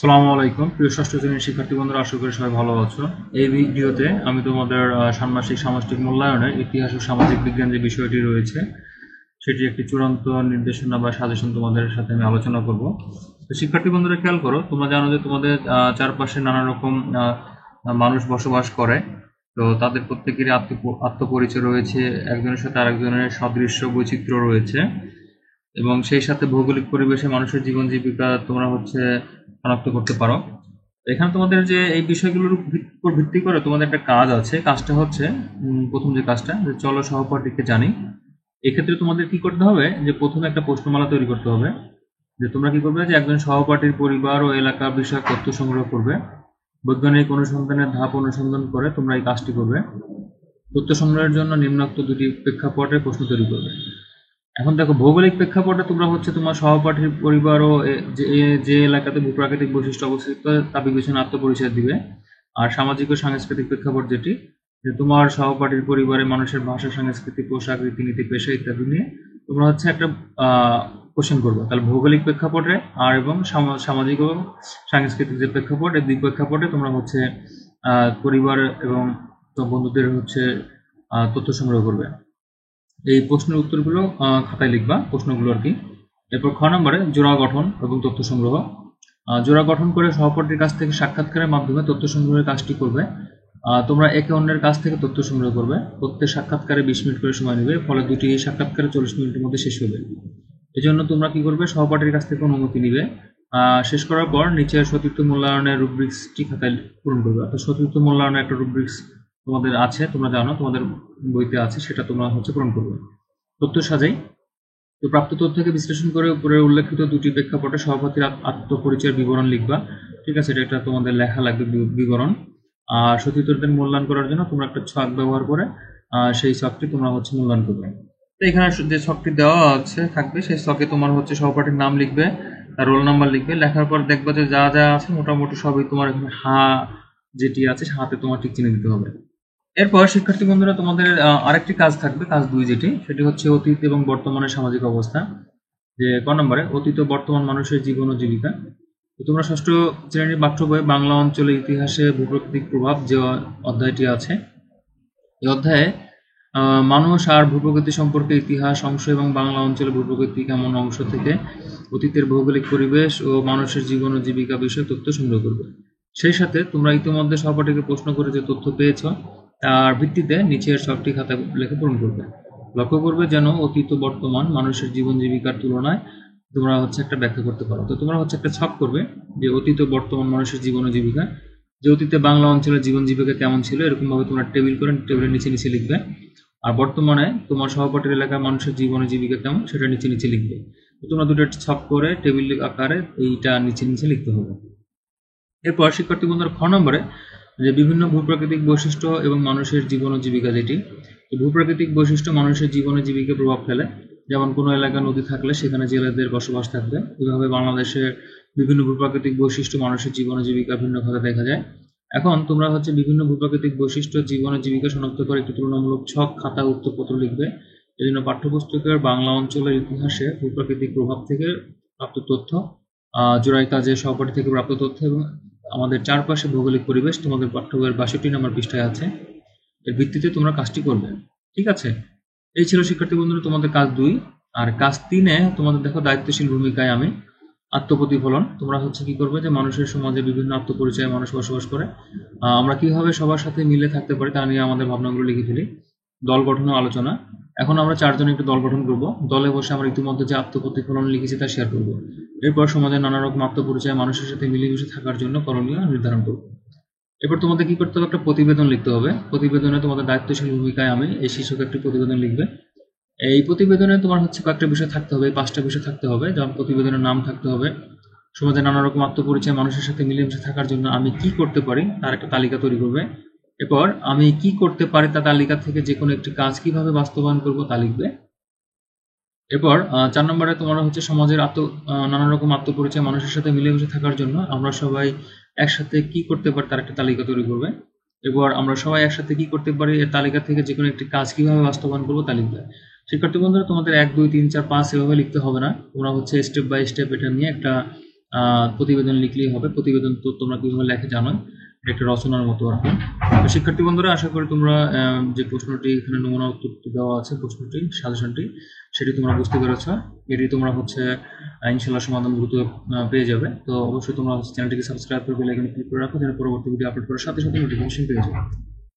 আসসালামু আলাইকুম প্রিয় ষষ্ঠ শ্রেণীর শিক্ষার্থী বন্ধুরা, আশা করি সবাই ভালো আছো। এই ভিডিওতে আমি তোমাদের ষান্মাসিক সামষ্টিক মূল্যায়নের ইতিহাস ও সামাজিক বিজ্ঞান যে বিষয়টি রয়েছে সেটি একটি চূড়ান্ত নির্দেশনা বা সাজেশন তোমাদের সাথে আমি আলোচনা করব। তো শিক্ষার্থী বন্ধুরা খেয়াল করো, তোমরা জানো যে তোমাদের চারপাশে নানা রকম মানুষ বসবাস করে। তো তাদের প্রত্যেকেরই আত্মপরিচয় রয়েছে, একজনের সাথে আরেকজনের সাদৃশ্য বৈচিত্র্য রয়েছে, এবং সেই সাথে ভৌগোলিক পরিবেশে মানুষের জীবন জীবিকা তোমরা শনাক্ত করতে পারো। এখানে তোমাদের যে এই বিষয়গুলোর উপর ভিত্তি করে তোমাদের একটা কাজ আছে। কাজটা হচ্ছে প্রথম যে কাজটা, যে চলো সহপাঠীকে জানি। এক্ষেত্রে তোমাদের কি করতে হবে, যে প্রথমে একটা প্রশ্নমালা তৈরি করতে হবে। যে তোমরা কি করবে, যে একজন সহপাঠীর পরিবার ও এলাকা বিষয়ক তথ্য সংগ্রহ করবে। বৈজ্ঞানিক অনুসন্ধানের ধাপ অনুসন্ধান করে তোমরা এই কাজটি করবে। তথ্য সংগ্রহের জন্য নিম্নোক্ত দুটি প্রেক্ষাপটে প্রশ্ন তৈরি করবে। এখন দেখো, ভৌগোলিক প্রেক্ষাপটে তোমরা তোমার সহপাঠীর পরিবার ও যে এলাকাতে ভূপ্রাকৃতিক বৈশিষ্ট্য অবস্থিত তা বিবেচনা আত্মপরিচয় দিবে। আর সামাজিক ও সাংস্কৃতিক প্রেক্ষাপট যেটি, যে তোমার সহপাঠীর পরিবারে মানুষের ভাষা, সংস্কৃতি, পোশাক, রীতিনীতি, পেশা ইত্যাদি নিয়ে তোমরা একটা কোশ্চেন করবে। তাহলে ভৌগোলিক প্রেক্ষাপটে আর এবং সামাজিক ও সাংস্কৃতিক যে প্রেক্ষাপট, এই দুই প্রেক্ষাপটে তোমরা পরিবার এবং বন্ধুদের তথ্য সংগ্রহ করবে। এই প্রশ্নের উত্তরগুলো খাতায় লিখবা, প্রশ্নগুলো আর কি। এরপর খ নম্বরে জোড়া গঠন এবং তথ্য সংগ্রহ। জোড়া গঠন করে সহপাঠীর কাছ থেকে সাক্ষাৎকারের মাধ্যমে তথ্য সংগ্রহের কাজটি করবে। তোমরা একে অন্যের কাছ থেকে তথ্য সংগ্রহ করবে। প্রত্যেক সাক্ষাৎকারে 20 মিনিট করে সময় নেবে, ফলে দুটি সাক্ষাৎকারে 40 মিনিটের মধ্যে শেষ হবে। এই জন্য তোমরা কি করবে, সহপাঠীর কাছ থেকে অনুমতি নিবে। শেষ করার পর নিচের সতীর্থ মূল্যায়নের রুব্রিক্সটি খাতায় পূরণ করবে। অর্থাৎ সতীর্থ মূল্যায়নের একটা রুব্রিক্স তোমাদের আছে, তোমরা জানো, তোমাদের বইতে আছে, সেটা তোমরা পূরণ করবে। তথ্য সাজাই। তো প্রাপ্ত তথ্যকে বিশ্লেষণ করে উপরে উল্লেখিত দুটি প্রেক্ষাপটে সভাপতির আত্মপরিচয়ের বিবরণ লিখবা। ঠিক আছে, এটা তোমাদের লেখা লাগবে বিবরণ। আর সতীর্থদের মূল্যায়ন করার জন্য তোমরা একটা ছক ব্যবহার করে সেই ছকটি তোমরা মূল্যায়ন করবে। তো এখানে যে ছকটি দেওয়া আছে থাকবে, সেই ছকে তোমার সহপাঠীর নাম লিখবে, তার রোল নাম্বার লিখবে। লেখার পর দেখবা যে যা যা আছে মোটামুটি সবই তোমার এখানে যেটি আছে হাতে তোমার ঠিক চিনে দিতে হবে। এরপর শিক্ষার্থী বন্ধুরা, তোমাদের আরেকটি কাজ থাকবে, কাজ 2, সেটি হচ্ছে অতীত এবং বর্তমানের সামাজিক অবস্থা। যে ক নম্বরে অতীত ও বর্তমান মানুষের জীবন ও জীবিকা। তো তোমরা ষষ্ঠ শ্রেণীর পাঠ্য বইয়ে বাংলা অঞ্চলের ইতিহাসে ভূপ্রাকৃতিক প্রভাব যে অধ্যায়টি আছে, এই অধ্যায়ে মানুষ আর ভূপ্রকৃতি সম্পর্কে ইতিহাস অংশ এবং বাংলা অঞ্চলের ভূপ্রকৃতিক এমন অংশ থেকে অতীতের ভৌগোলিক পরিবেশ ও মানুষের জীবন ও জীবিকা বিষয়ে তথ্য সংগ্রহ করবে। সেই সাথে তোমরা ইতিমধ্যে সহপাঠীকে প্রশ্ন করে যে তথ্য পেয়েছ তার ভিত্তিতে নিচের সবটি খাতা লেখে পূরণ করবে। লক্ষ্য করবে যেন অতীত ও বর্তমান মানুষের জীবন জীবিকার তুলনায় তোমরা একটা ব্যাখ্যা করতে পারো। তো তোমরা একটা ছক করবে যে অতীত ও বর্তমান মানুষের জীবন ও জীবিকা, যে অতীতে বাংলা অঞ্চলের জীবন জীবিকা কেমন ছিল, এরকম ভাবে তোমরা টেবিল করে টেবিলের নিচে নিচে লিখবে। আর বর্তমানে তোমার সহপাঠীর এলাকার মানুষের জীবন ও জীবিকা কেমন, সেটা নিচে নিচে লিখবে। তো তোমরা দুটো ছক করে টেবিল আকারে এইটা নিচে নিচে লিখতে হবে। এরপর শিক্ষার্থী বন্ধুরা খ নম্বরে যে বিভিন্ন ভূপ্রাকৃতিক বৈশিষ্ট্য এবং মানুষের জীবন ও জীবিকা যেটি, ভূপ্রাকৃতিক বৈশিষ্ট্য মানুষের জীবন ও জীবিকা প্রভাব ফেলে। যেমন কোনো এলাকায় নদী থাকলে সেখানে জেলেদের বসবাস থাকবে। এভাবে বাংলাদেশের বিভিন্ন ভূপ্রাকৃতিক বৈশিষ্ট্য মানুষের জীবন ও জীবিকা ভিন্ন ভাবে দেখা যায়। এখন তোমরা বিভিন্ন ভূপ্রাকৃতিক বৈশিষ্ট্য জীবন ও জীবিকা শনাক্ত করে একটি তুলনামূলক ছক খাতা উত্তরপত্র লিখবে। এই জন্য পাঠ্যপুস্তকের বাংলা অঞ্চলের ইতিহাসে ভূপ্রাকৃতিক প্রভাব থেকে প্রাপ্ত তথ্য, জোড়াই কাজে সহপাঠী থেকে প্রাপ্ত তথ্য এবং আমাদের চারপাশে ভৌগোলিক পরিবেশ তোমাদের পাঠ্য বইয়ের 62 নম্বর পৃষ্ঠায় আছে। এর ভিত্তিতে তোমরা কাজটি করবে। ঠিক আছে, এই ছিল শিক্ষার্থী বন্ধুরা তোমাদের কাজ 2। আর কাজ 3-এ তোমাদের দেখো দায়িত্বশীল ভূমিকায় আমি। আত্মপ্রতিফলন। তোমরা কি করবে, যে মানুষের সমাজে বিভিন্ন আত্মপরিচয়ে মানুষ বসবাস করে, আমরা কিভাবে সবার সাথে মিলে থাকতে পারি তা নিয়ে আমাদের ভাবনাগুলো লিখে ফেলি। দল গঠন ও আলোচনা। এখন আমরা 4 জন একটি দল গঠন করব। দলে বসে আমরা ইতিমধ্যে যে আত্মপ্রতিফলন লিখেছি তা শেয়ার করব। এরপর সমাজের নানা রকম আত্মপরিচয় মানুষের সাথে মিলেমিশে থাকার জন্য করণীয় নির্ধারণ করব। এরপর তোমাদের কি করতে হবে, একটা প্রতিবেদন লিখতে হবে। প্রতিবেদনে তোমাদের দায়িত্বশীল ভূমিকায় আমি, এই শীর্ষক একটি প্রতিবেদন লিখবে। এই প্রতিবেদনে তোমার কয়েকটা বিষয় থাকতে হবে, 5টা বিষয় থাকতে হবে। যেমন প্রতিবেদনের নাম থাকতে হবে, সমাজে নানা রকম আত্মপরিচয় মানুষের সাথে মিলেমিশে থাকার জন্য আমি কি করতে পারি তার একটা তালিকা তৈরি করবে। এরপর আমি কি করতে পারি তা তালিকা থেকে যে কোনো একটি কাজ কিভাবে বাস্তবায়ন করব তা লিখবে। এরপর 4 নম্বরে তোমরা সমাজের নানা রকম আত্মপরিচয় মানুষের সাথে মিলেমিশে থাকার জন্য আমরা সবাই একসাথে কি করতে পারি তার একটা তালিকা তৈরি করবে। এবার আমরা সবাই একসাথে কি করতে পারি এর তালিকা থেকে যে কোনো একটি কাজ কিভাবে বাস্তবায়ন করবো তা লিখবে। শিক্ষার্থী বন্ধুরা তোমাদের 1 2 3 4 5 এভাবে লিখতে হবে না, তোমরা স্টেপ বাই স্টেপ এটা নিয়ে একটা প্রতিবেদন লিখলেই হবে। প্রতিবেদন তো তোমরা কিভাবে লেখে জানো, এটা একটা রচনার মতো আর কি। তো শিক্ষার্থী বন্ধুরা, আশা করি তোমরা যে প্রশ্নটি এখানে নমুনা উত্তরটি দেওয়া আছে, প্রশ্নটি সাজেশনটি, সেটি তোমরা বুঝতে পেরেছ। এটি তোমরা ইনশাল্লাহ সমাধান দ্রুত পেয়ে যাবে। তো অবশ্যই তোমরা চ্যানেলটিকে সাবস্ক্রাইব করে বেল আইকনে ক্লিক করে রাখো, যেন পরবর্তী ভিডিও আপলোড করার সাথে সাথে নোটিফিকেশন পেয়ে যাবে।